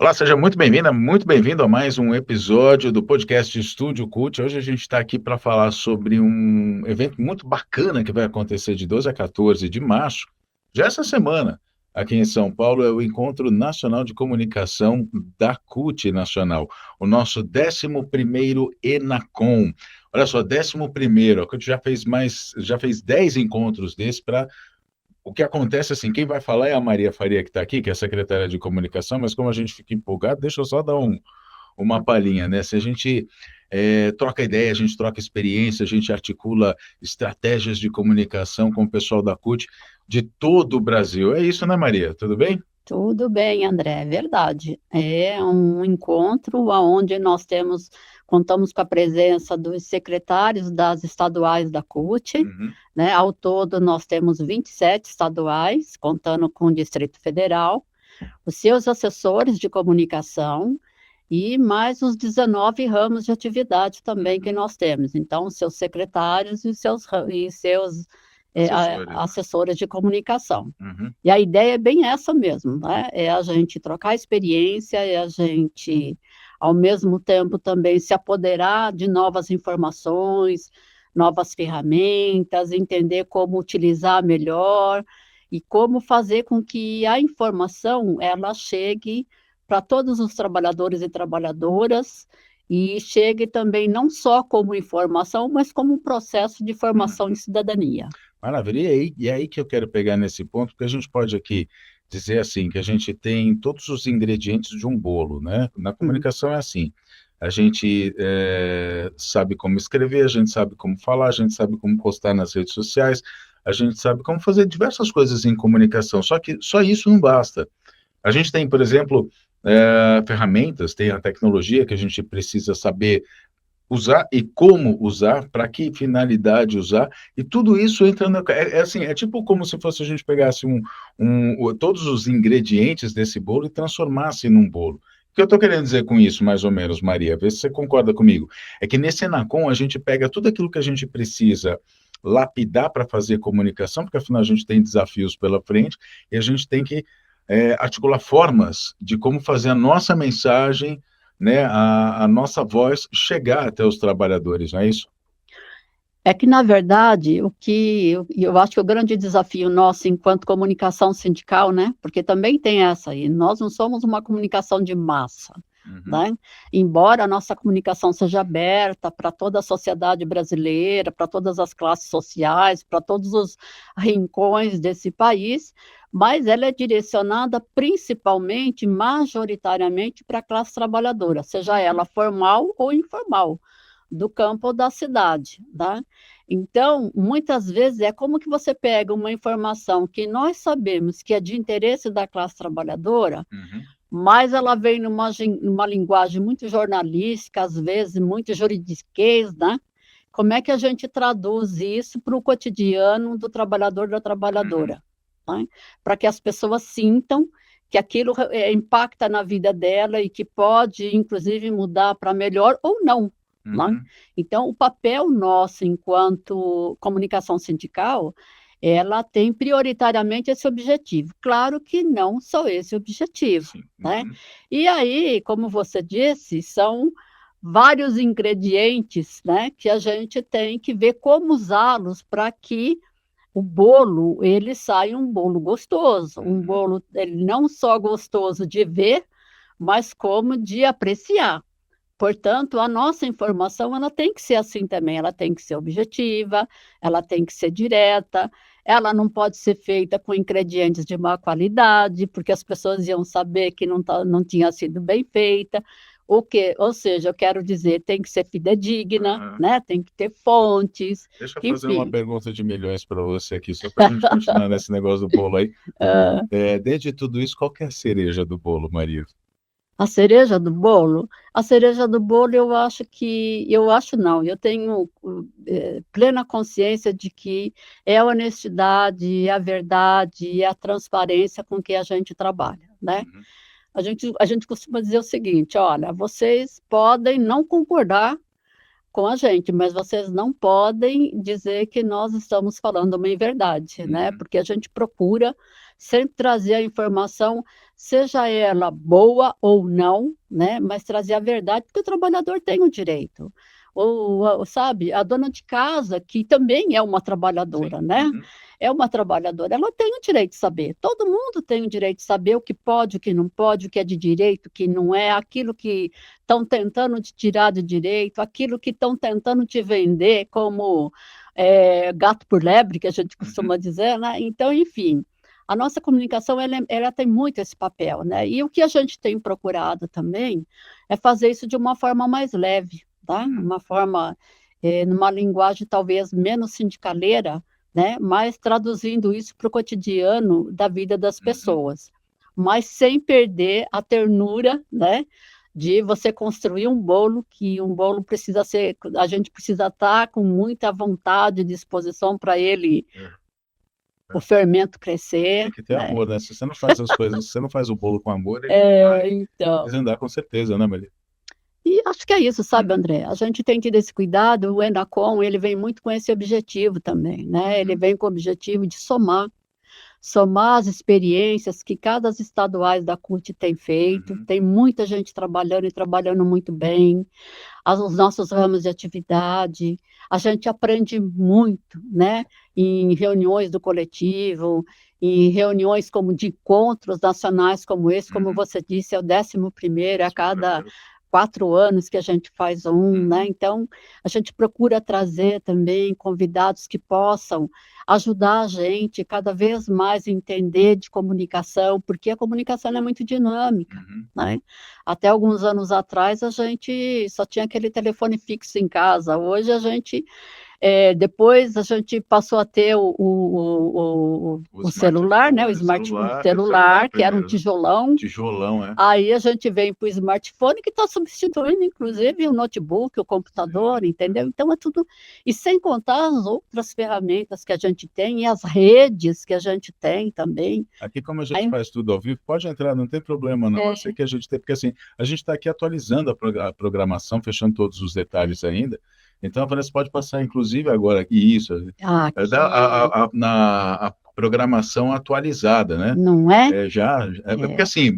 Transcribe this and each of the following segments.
Olá, seja muito bem-vinda, muito bem-vindo a mais um episódio do podcast Estúdio Cult. Hoje a gente está aqui para falar sobre um evento muito bacana que vai acontecer de 12 a 14 de março, já essa semana, aqui em São Paulo, é o Encontro Nacional de Comunicação da CUT Nacional, o nosso 11º ENACOM. Olha só, 11º, a CUT já fez 10 encontros desses para o que acontece assim, quem vai falar é a Maria Faria que está aqui, que é a secretária de comunicação, mas como a gente fica empolgado, deixa eu só dar uma palhinha, né? Se a gente troca ideia, a gente troca experiência, a gente articula estratégias de comunicação com o pessoal da CUT de todo o Brasil. É isso, né, Maria? Tudo bem? Tudo bem, André, é verdade. É um encontro onde contamos com a presença dos secretários das estaduais da CUT, Uhum. né? Ao todo, nós temos 27 estaduais, contando com o Distrito Federal, os seus assessores de comunicação e mais os 19 ramos de atividade também que nós temos. Então, seus secretários Assessores, né? assessores de comunicação. Uhum. E a ideia é bem essa mesmo, né? É a gente trocar experiência, é a gente, ao mesmo tempo, também se apoderar de novas informações, novas ferramentas, entender como utilizar melhor e como fazer com que a informação ela chegue para todos os trabalhadores e trabalhadoras e chegue também não só como informação, mas como um processo de formação de Uhum. cidadania. Maravilha. E aí que eu quero pegar nesse ponto, porque a gente pode aqui dizer assim, que a gente tem todos os ingredientes de um bolo, né? Na Hum. comunicação é assim, a gente sabe como escrever, a gente sabe como falar, a gente sabe como postar nas redes sociais, a gente sabe como fazer diversas coisas em comunicação, só que só isso não basta. A gente tem, por exemplo, ferramentas, tem a tecnologia que a gente precisa saber usar e como usar, para que finalidade usar, e tudo isso entra assim, é tipo como se fosse a gente pegasse todos os ingredientes desse bolo e transformasse num bolo. O que eu estou querendo dizer com isso, mais ou menos, Maria? Vê se você concorda comigo. É que nesse Enacom a gente pega tudo aquilo que a gente precisa lapidar para fazer comunicação, porque afinal a gente tem desafios pela frente, e a gente tem que articular formas de como fazer a nossa mensagem, né, a nossa voz chegar até os trabalhadores, não é isso? É que, na verdade, eu acho que o grande desafio nosso enquanto comunicação sindical, né, porque também tem essa aí, nós não somos uma comunicação de massa, Uhum. né? Embora a nossa comunicação seja aberta para toda a sociedade brasileira, para todas as classes sociais, para todos os rincões desse país, mas ela é direcionada principalmente, majoritariamente, para a classe trabalhadora, seja ela Uhum. formal ou informal, do campo ou da cidade, tá? Então, muitas vezes é como que você pega uma informação que nós sabemos que é de interesse da classe trabalhadora, Uhum. mas ela vem numa linguagem muito jornalística, às vezes muito juridiquês, né? Como é que a gente traduz isso para o cotidiano do trabalhador da Uhum. trabalhadora, né? Para que as pessoas sintam que aquilo impacta na vida dela e que pode, inclusive, mudar para melhor ou não, né? Uhum. Então, o papel nosso, enquanto comunicação sindical, ela tem prioritariamente esse objetivo. Claro que não só esse objetivo, Sim. né? Uhum. E aí, como você disse, são vários ingredientes, né, que a gente tem que ver como usá-los para que o bolo ele saia um bolo gostoso, um Uhum. bolo ele não só gostoso de ver, mas como de apreciar. Portanto, a nossa informação ela tem que ser assim também, ela tem que ser objetiva, ela tem que ser direta, ela não pode ser feita com ingredientes de má qualidade, porque as pessoas iam saber que não tinha sido bem feita. Ou seja, eu quero dizer, tem que ser fidedigna, Aham. né? Tem que ter fontes, Deixa eu fazer uma enfim. pergunta de milhões para você aqui, só para a gente continuar nesse negócio do bolo aí. Ah, Dentro de tudo isso, qual que é a cereja do bolo, Maria? a cereja do bolo? A cereja do bolo, eu acho não, eu tenho plena consciência de que é a honestidade, é a verdade, é a transparência com que a gente trabalha, né? Uhum. A gente costuma dizer o seguinte, olha, vocês podem não concordar com a gente, mas vocês não podem dizer que nós estamos falando uma inverdade, né? Uhum. Porque a gente procura sempre trazer a informação, seja ela boa ou não, né? Mas trazer a verdade, porque o trabalhador tem o direito. Sabe, a dona de casa, que também é uma Sim. trabalhadora, né? Uhum. É uma trabalhadora, ela tem o direito de saber. Todo mundo tem o direito de saber o que pode, o que não pode, o que é de direito, o que não é, aquilo que estão tentando te tirar de direito, aquilo que estão tentando te vender como gato por lebre, que a gente costuma dizer, né? Então, enfim, a nossa comunicação ela tem muito esse papel, né? E o que a gente tem procurado também é fazer isso de uma forma mais leve, tá? Uma forma, numa linguagem talvez menos sindicaleira, né? Mas traduzindo isso para o cotidiano da vida das pessoas, mas sem perder a ternura, né? De você construir um bolo, que um bolo precisa ser, a gente precisa estar com muita vontade e disposição para ele, o fermento Tem crescer, que ter né? amor, né? Se você não faz as coisas, se você não faz o bolo com amor, ele não vai Então, desandar com certeza, né, Maria? e acho que é isso, sabe, Uhum. André? A gente tem que ter esse cuidado, o Enacom, ele vem muito com esse objetivo também, né? Ele vem com o objetivo de somar as experiências que cada estaduais da CUT tem feito, tem muita gente trabalhando e trabalhando muito bem, os nossos ramos de atividade, a gente aprende muito, né, em reuniões do coletivo, em reuniões como de encontros nacionais como esse, como você disse, é o 11º, a cada 4 anos que a gente faz um, né? Então, a gente procura trazer também convidados que possam ajudar a gente cada vez mais a entender de comunicação, porque a comunicação é muito dinâmica, né? Até alguns anos atrás, a gente só tinha aquele telefone fixo em casa. Hoje, depois a gente passou a ter O o celular, né? O smartphone, o smartphone celular, e o celular celular, que era um primeiro, né? tijolão. Tijolão, é. Aí a gente vem para o smartphone, que está substituindo, inclusive, o notebook, o computador, entendeu? Então, é tudo. E sem contar as outras ferramentas que a gente tem e as redes que a gente tem também. Aqui, como a gente Aí, faz tudo ao vivo, pode entrar, não tem problema, não. Eu sei que a gente tem, porque assim, a gente está aqui atualizando a programação, fechando todos os detalhes ainda. Então, a Vanessa pode passar, inclusive, agora, e isso, aqui, a programação atualizada, né? não é? Porque É, assim,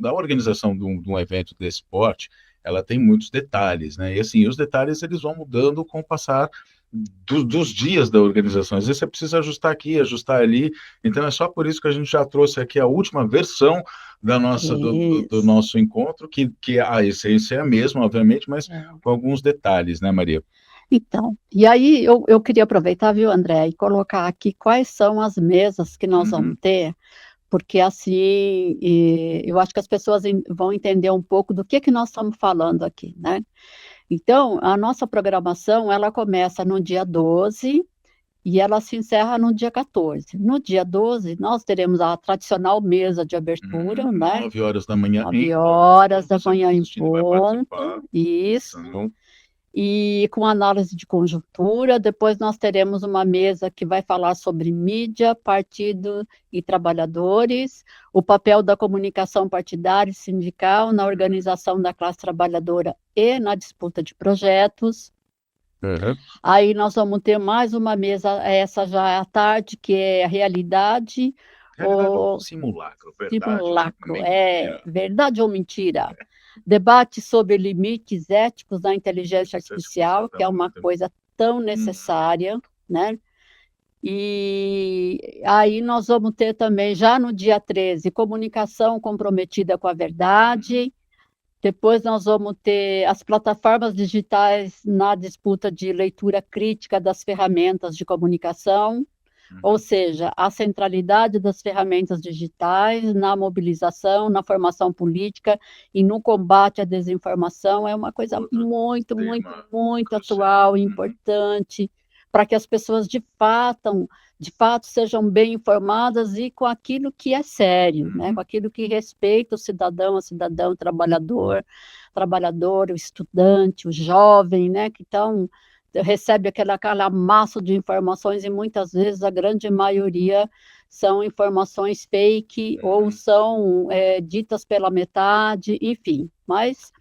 a organização de um evento desse porte, ela tem muitos detalhes, né? E assim, os detalhes eles vão mudando com o passar dos dias da organização. Às vezes você precisa ajustar aqui, ajustar ali. Então é só por isso que a gente já trouxe aqui a última versão do isso. nosso encontro, que a essência é a mesma, obviamente, mas com alguns detalhes, né, Maria? Então, e aí eu queria aproveitar, viu, André, e colocar aqui quais são as mesas que nós vamos ter, porque assim, eu acho que as pessoas vão entender um pouco do que nós estamos falando aqui, né? Então, a nossa programação, ela começa no dia 12 e ela se encerra no dia 14. No dia 12, nós teremos a tradicional mesa de abertura, né? 9 horas da manhã em 9 ponto. horas da Você que está manhã em assistindo vai participar. ponto, isso. Então, E com análise de conjuntura, depois nós teremos uma mesa que vai falar sobre mídia, partido e trabalhadores, o papel da comunicação partidária e sindical na organização da classe trabalhadora e na disputa de projetos. Aí nós vamos ter mais uma mesa, essa já é à tarde, que é a realidade realidade ou ou simulacro, verdade ou simulacro, é mentira? verdade ou mentira? Debate sobre limites éticos da inteligência artificial, que é uma Exatamente. coisa tão necessária, né? E aí nós vamos ter também, já no dia 13, comunicação comprometida com a verdade. Depois nós vamos ter as plataformas digitais na disputa de leitura crítica das ferramentas de comunicação. Ou seja, a centralidade das ferramentas digitais na mobilização, na formação política e no combate à desinformação é uma coisa muito, muito, muito atual e importante para que as pessoas de fato sejam bem informadas e com aquilo que é sério, né? Com aquilo que respeita o cidadão, o trabalhador, o estudante, o jovem, né? Que estão recebe aquela massa de informações e muitas vezes a grande maioria são informações fake ou são ditas pela metade, enfim. Mas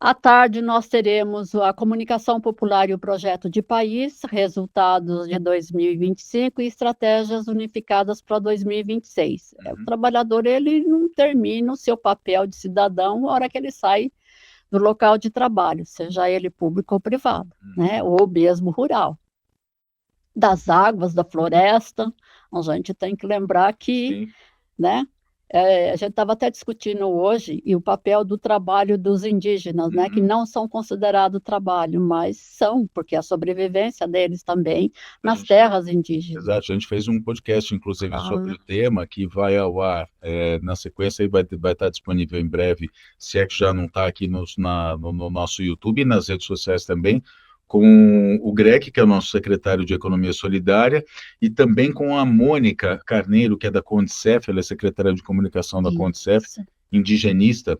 À tarde, nós teremos a comunicação popular e o projeto de país, resultados de 2025 e estratégias unificadas para 2026. O trabalhador, ele não termina o seu papel de cidadão na hora que ele sai do local de trabalho, seja ele público ou privado, né? Ou mesmo rural. Das águas, da floresta, a gente tem que lembrar que, né? A gente estava até discutindo hoje e o papel do trabalho dos indígenas, né, que não são considerados trabalho, mas são, porque a sobrevivência deles também nas terras indígenas. Exato, a gente fez um podcast, inclusive, sobre o tema, que vai ao ar na sequência e vai estar disponível em breve, se é que já não está aqui no nosso YouTube e nas redes sociais também, com o Greg, que é o nosso secretário de Economia Solidária, e também com a Mônica Carneiro, que é da Condicef, ela é secretária de comunicação da Condicef, indigenista,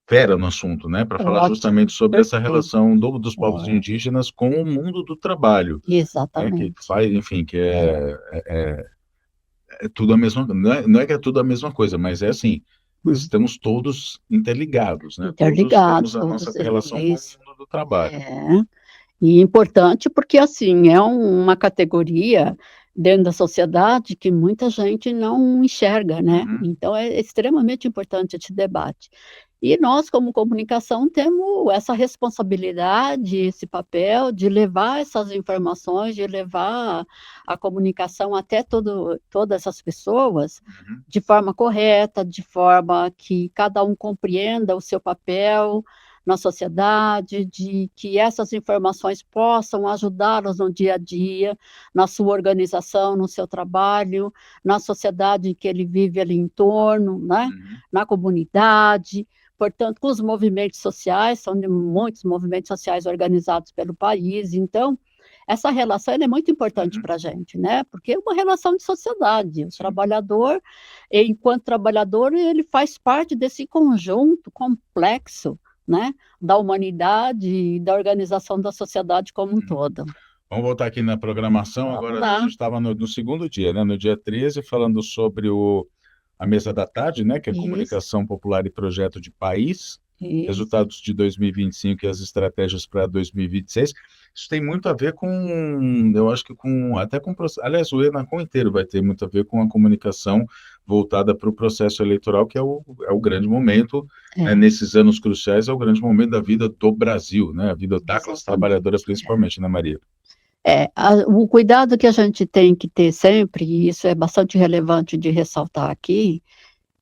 fera no assunto, né, para falar justamente sobre essa relação dos povos indígenas com o mundo do trabalho. Exatamente. Que faz, enfim, que é tudo a mesma, não é que é tudo a mesma coisa, mas é assim, estamos todos interligados, né? Interligados, todos temos a nossa relação com o mundo do trabalho. E importante porque, assim, é uma categoria dentro da sociedade que muita gente não enxerga, né? Então, é extremamente importante esse debate. E nós, como comunicação, temos essa responsabilidade, esse papel de levar essas informações, de levar a comunicação até todas essas pessoas de forma correta, de forma que cada um compreenda o seu papel na sociedade, de que essas informações possam ajudá-los no dia a dia, na sua organização, no seu trabalho, na sociedade que ele vive ali em torno, né? Na comunidade. Portanto, com os movimentos sociais, são muitos movimentos sociais organizados pelo país, então, essa relação é muito importante para a gente, né? Porque é uma relação de sociedade. O trabalhador, enquanto trabalhador, ele faz parte desse conjunto complexo, né, da humanidade e da organização da sociedade como um todo. Vamos voltar aqui na programação. Agora a gente estava no segundo dia, né? No dia 13, falando sobre a mesa da tarde, né? Que é comunicação popular e projeto de país, resultados de 2025 e as estratégias para 2026. Isso tem muito a ver com, eu acho que aliás, o ENACOM inteiro vai ter muito a ver com a comunicação voltada para o processo eleitoral, que é o grande momento, nesses anos cruciais, é o grande momento da vida do Brasil, né? A vida da classe trabalhadora, principalmente, né, Maria? O cuidado que a gente tem que ter sempre, e isso é bastante relevante de ressaltar aqui,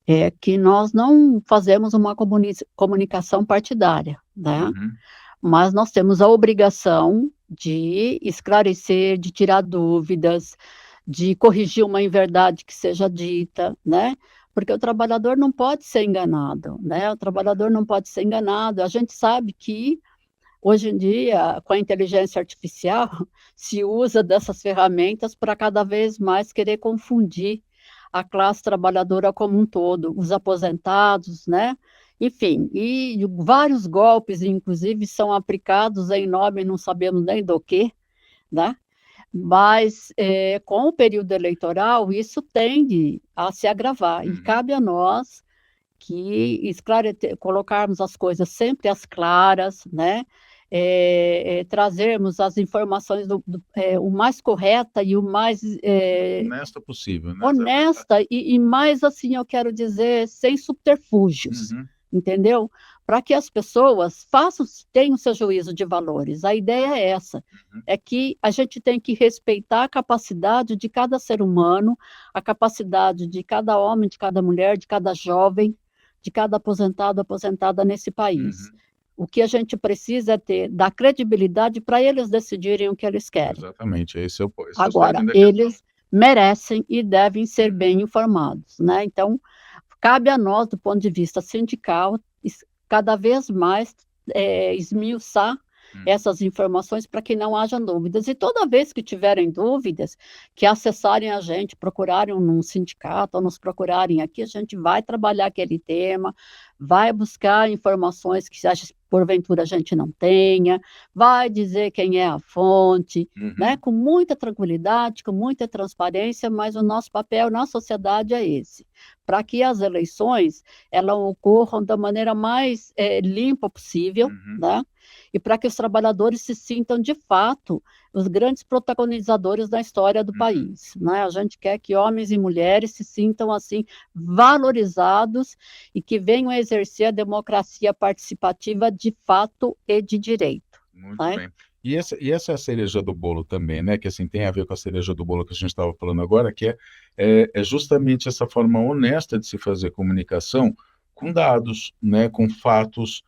é que nós não fazemos uma comunicação partidária, né? Mas nós temos a obrigação de esclarecer, de tirar dúvidas, de corrigir uma inverdade que seja dita, né? Porque o trabalhador não pode ser enganado, né? O trabalhador não pode ser enganado. A gente sabe que hoje em dia, com a inteligência artificial, se usa dessas ferramentas para cada vez mais querer confundir a classe trabalhadora como um todo, os aposentados, né? Enfim, e vários golpes, inclusive, são aplicados em nome, não sabemos nem do que, né? Mas, com o período eleitoral, isso tende a se agravar, e cabe a nós que colocarmos as coisas sempre às claras, né? Trazermos as informações o mais correta e o mais honesta possível, né? Honesta e mais, assim, eu quero dizer, sem subterfúgios, entendeu? Para que as pessoas tenham seu juízo de valores. A ideia é essa, é que a gente tem que respeitar a capacidade de cada ser humano, a capacidade de cada homem, de cada mulher, de cada jovem, de cada aposentado, aposentada nesse país. O que a gente precisa é dar credibilidade para eles decidirem o que eles querem. Exatamente, esse é o Agora, eles merecem e devem ser bem informados, né? Então, cabe a nós, do ponto de vista sindical, cada vez mais esmiuçar essas informações para que não haja dúvidas. E toda vez que tiverem dúvidas, que acessarem a gente, procurarem num sindicato ou nos procurarem aqui, a gente vai trabalhar aquele tema, vai buscar informações que porventura a gente não tenha, vai dizer quem é a fonte, né? Uhum. Com muita tranquilidade, com muita transparência, mas o nosso papel na sociedade é esse, para que as eleições elas ocorram da maneira mais limpa possível, Uhum. né? E para que os trabalhadores se sintam de fato os grandes protagonizadores da história do Uhum. país, né? A gente quer que homens e mulheres se sintam assim valorizados e que venham a exercer a democracia participativa de fato e de direito, Muito né? bem. E essa é a cereja do bolo também, né? Que assim tem a ver com a cereja do bolo que a gente estava falando agora, que é justamente essa forma honesta de se fazer comunicação com dados, né? Com fatos,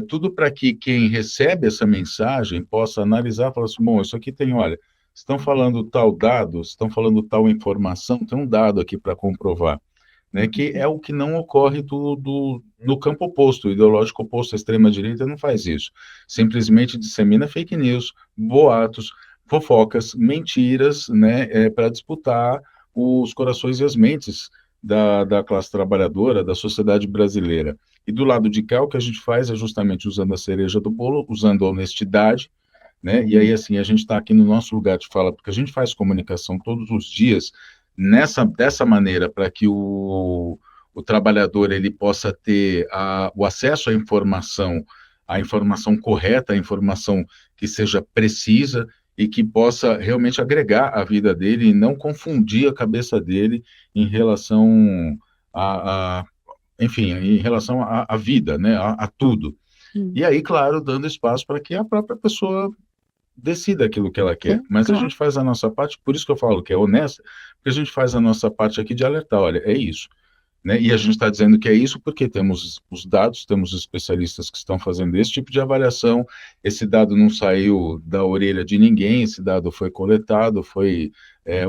tudo para que quem recebe essa mensagem possa analisar e falar assim, bom, isso aqui tem, olha, estão falando tal dado, estão falando tal informação, tem um dado aqui para comprovar, né, que é o que não ocorre no campo oposto, o ideológico oposto. A extrema-direita não faz isso. Simplesmente dissemina fake news, boatos, fofocas, mentiras, né, para disputar os corações e as mentes da classe trabalhadora, da sociedade brasileira. E do lado de cá, o que a gente faz é justamente usando a cereja do bolo, usando a honestidade, né? E aí, assim, a gente está aqui no nosso lugar de fala, porque a gente faz comunicação todos os dias dessa maneira, para que o trabalhador ele possa ter o acesso à informação correta, à informação que seja precisa e que possa realmente agregar a vida dele e não confundir a cabeça dele em relação a, a enfim, em relação à vida, né, a tudo. Hum. E aí, claro, dando espaço para que a própria pessoa decida aquilo que ela quer. Sim, Mas a claro. gente faz a nossa parte, por isso que eu falo que é honesta, porque a gente faz a nossa parte aqui de alertar, olha, é isso. Né? E a gente está dizendo que é isso porque temos os dados, temos especialistas que estão fazendo esse tipo de avaliação. Esse dado não saiu da orelha de ninguém, esse dado foi coletado,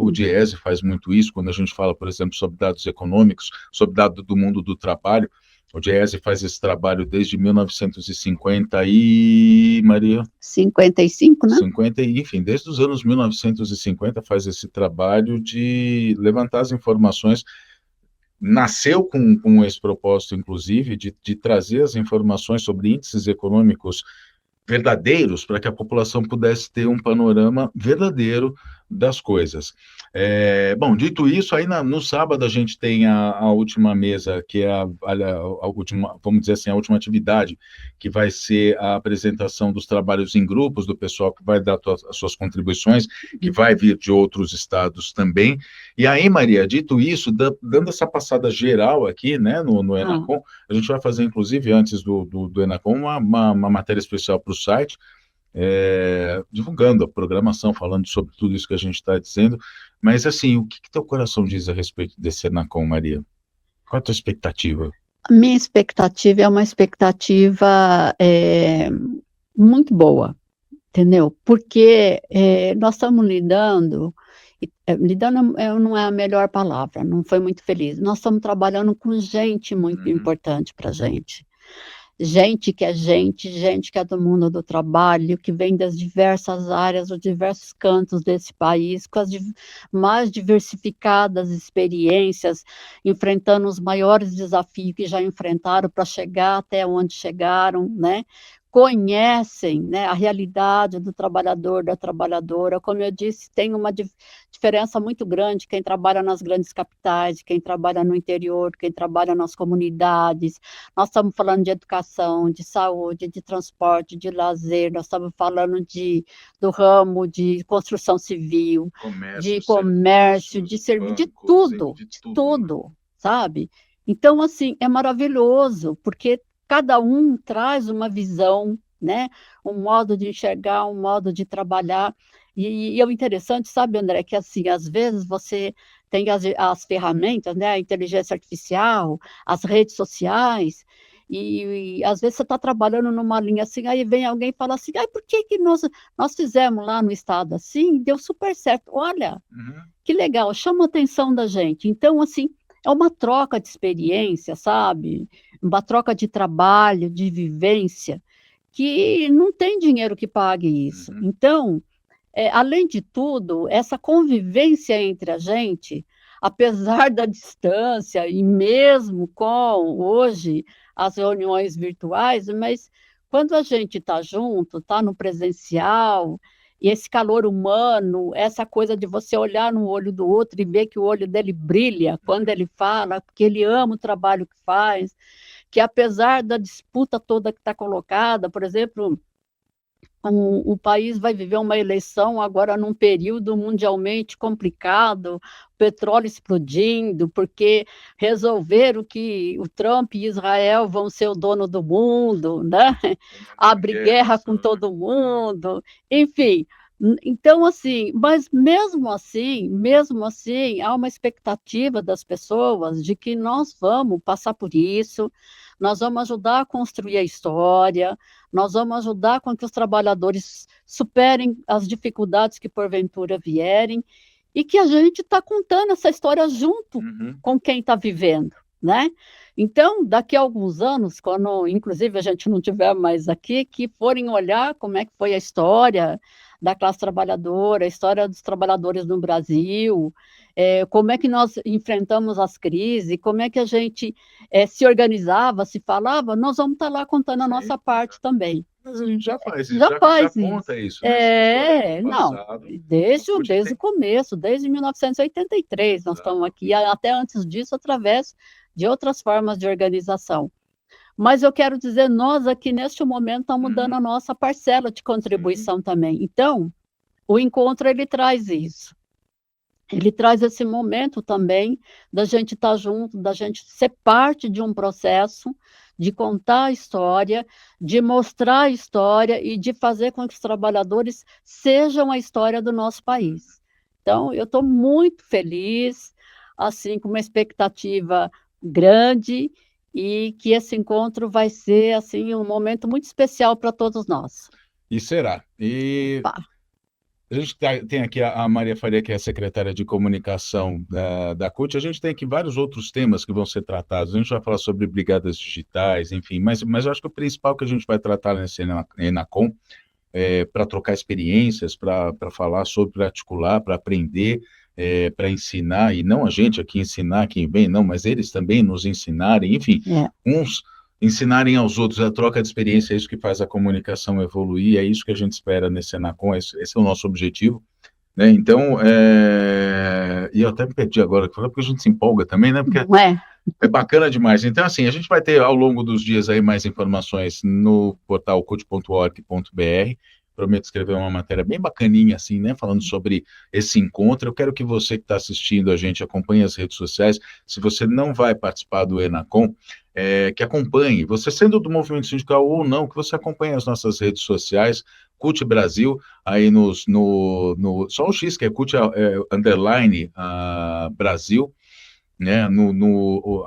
o Diese faz muito isso quando a gente fala, por exemplo, sobre dados econômicos, sobre dados do mundo do trabalho. O Diese faz esse trabalho desde 1950 e Maria 55, né? 50, enfim, desde os anos 1950 faz esse trabalho de levantar as informações. Nasceu com esse propósito, inclusive, de trazer as informações sobre índices econômicos verdadeiros para que a população pudesse ter um panorama verdadeiro das coisas. Bom, dito isso, aí no sábado a gente tem a última mesa, que é a última, vamos dizer assim, a última atividade, que vai ser a apresentação dos trabalhos em grupos, do pessoal que vai dar as suas contribuições, que vai vir de outros estados também. E aí, Maria, dito isso, dando essa passada geral aqui, né, no Ah, Enacom, a gente vai fazer, inclusive, antes do Enacom, uma matéria especial para o site, divulgando a programação, falando sobre tudo isso que a gente está dizendo. Mas, assim, o que teu coração diz a respeito desse Enacom, Maria? Qual a tua expectativa? a minha expectativa é uma expectativa muito boa, entendeu? Porque nós estamos lidando não é a melhor palavra, não foi muito feliz. Nós estamos trabalhando com gente muito Uhum. importante para a gente. Gente que é do mundo do trabalho, que vem das diversas áreas, dos diversos cantos desse país, com as mais diversificadas experiências, enfrentando os maiores desafios que já enfrentaram para chegar até onde chegaram, né? Conhecem, né, a realidade do trabalhador, da trabalhadora. Como eu disse, tem uma diferença muito grande quem trabalha nas grandes capitais, quem trabalha no interior, quem trabalha nas comunidades. Nós estamos falando de educação, de saúde, de transporte, de lazer, nós estamos falando do ramo de construção civil, Comércio, de comércio, de serviços, serviço, bancos, de de tudo, né? tudo, sabe? Então, assim, é maravilhoso, porque cada um traz uma visão, né? Um modo de enxergar, um modo de trabalhar. E é o interessante, sabe, André, que assim, às vezes você tem as ferramentas, né? A inteligência artificial, as redes sociais, e às vezes você está trabalhando numa linha assim, aí vem alguém e fala assim, ai, por que nós fizemos lá no estado assim, deu super certo. Olha, Uhum. que legal, chama a atenção da gente. Então, assim, é uma troca de experiência, sabe? Uma troca de trabalho, de vivência, que não tem dinheiro que pague isso. Uhum. Então, além de tudo, essa convivência entre a gente, apesar da distância, e mesmo com hoje as reuniões virtuais, mas quando a gente está junto, está no presencial, e esse calor humano, essa coisa de você olhar no olho do outro e ver que o olho dele brilha quando ele fala, porque ele ama o trabalho que faz, que apesar da disputa toda que está colocada, por exemplo, o país vai viver uma eleição agora num período mundialmente complicado, petróleo explodindo, porque resolveram que o Trump e Israel vão ser o dono do mundo, né? Abre guerra com todo mundo, enfim. Então, assim, mas mesmo assim, há uma expectativa das pessoas de que nós vamos passar por isso, nós vamos ajudar a construir a história, nós vamos ajudar com que os trabalhadores superem as dificuldades que porventura vierem e que a gente está contando essa história junto com quem está vivendo, né? Então, daqui a alguns anos, quando inclusive a gente não tiver mais aqui, que forem olhar como é que foi a história da classe trabalhadora, a história dos trabalhadores no Brasil, como é que nós enfrentamos as crises, como é que a gente se organizava, se falava, nós vamos estar lá contando a nossa parte também. Mas a gente já faz isso, Já faz já isso. conta isso, né? Não, desde o começo, desde 1983, nós estamos aqui, até antes disso, através de outras formas de organização. Mas eu quero dizer, nós aqui neste momento estamos dando a nossa parcela de contribuição também. Então, o encontro ele traz isso. Ele traz esse momento também da gente estar junto, da gente ser parte de um processo, de contar a história, de mostrar a história e de fazer com que os trabalhadores sejam a história do nosso país. Então, eu estou muito feliz, assim, com uma expectativa grande, e que esse encontro vai ser assim um momento muito especial para todos nós. E será. E a gente tem aqui a Maria Faria, que é a secretária de comunicação da CUT. A gente tem aqui vários outros temas que vão ser tratados. A gente vai falar sobre brigadas digitais, enfim, mas eu acho que o principal que a gente vai tratar nesse Enacom para trocar experiências, para falar sobre, para articular, para aprender, para ensinar, e não a gente aqui ensinar quem vem, não, mas eles também nos ensinarem, enfim, uns ensinarem aos outros. A troca de experiência é isso que faz a comunicação evoluir, é isso que a gente espera nesse Enacom, esse é o nosso objetivo, né? Então, e eu até me perdi agora, porque a gente se empolga também, né? Porque é bacana demais. Então, assim, a gente vai ter ao longo dos dias aí mais informações no portal cut.org.br. Prometo escrever uma matéria bem bacaninha, assim, né, falando sobre esse encontro. Eu quero que você que está assistindo a gente acompanhe as redes sociais. Se você não vai participar do Enacom, que acompanhe, você sendo do movimento sindical ou não, que você acompanhe as nossas redes sociais, CUT Brasil, aí só o X, que é CUT underline Brasil, né,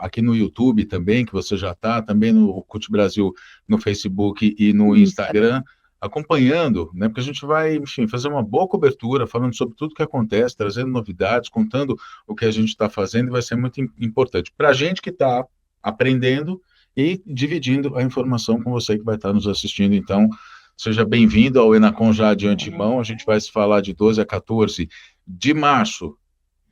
aqui no YouTube também, que você já está, também no CUT Brasil no Facebook e no Instagram, acompanhando, né, porque a gente vai, enfim, fazer uma boa cobertura, falando sobre tudo que acontece, trazendo novidades, contando o que a gente está fazendo, e vai ser muito importante para a gente que está aprendendo e dividindo a informação com você que vai estar nos assistindo. Então, seja bem-vindo ao Enacom já de antemão. A gente vai se falar de 12 a 14 de março.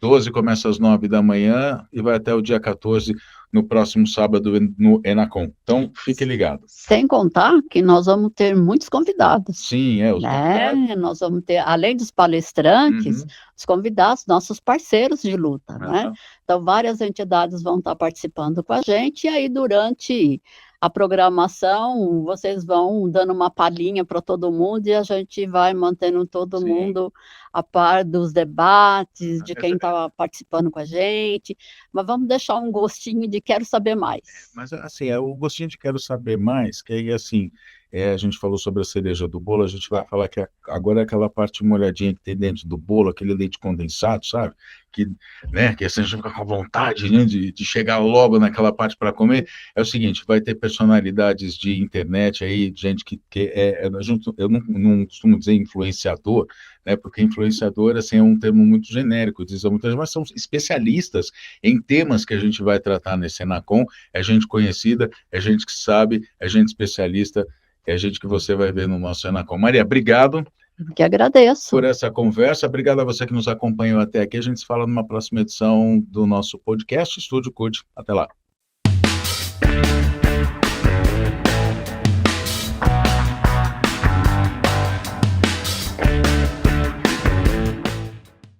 12 começa às 9 da manhã e vai até o dia 14, no próximo sábado, no Enacom. Então, fique ligado. Sem contar que nós vamos ter muitos convidados. Sim, os convidados. Nós vamos ter, além dos palestrantes, os convidados, nossos parceiros de luta, né? Então, várias entidades vão estar participando com a gente, e aí, durante a programação, vocês vão dando uma palhinha para todo mundo e a gente vai mantendo todo mundo a par dos debates, de quem está participando com a gente, mas vamos deixar um gostinho de quero saber mais. Mas, assim, o gostinho de quero saber mais, que aí, assim, a gente falou sobre a cereja do bolo, a gente vai falar que agora é aquela parte molhadinha que tem dentro do bolo, aquele leite condensado, sabe? Que, né, que assim, a gente fica com a vontade, né, de chegar logo naquela parte para comer. É o seguinte, vai ter personalidades de internet aí, gente eu não costumo dizer influenciador, né, porque influenciador, assim, é um termo muito genérico, diz muitas, mas são especialistas em temas que a gente vai tratar nesse Enacom. É gente conhecida, é gente que sabe, é gente especialista, é gente que você vai ver no nosso Enacom. Maria, obrigado. Que agradeço. Por essa conversa. Obrigado a você que nos acompanhou até aqui. A gente se fala numa próxima edição do nosso podcast Estúdio CUT. Até lá.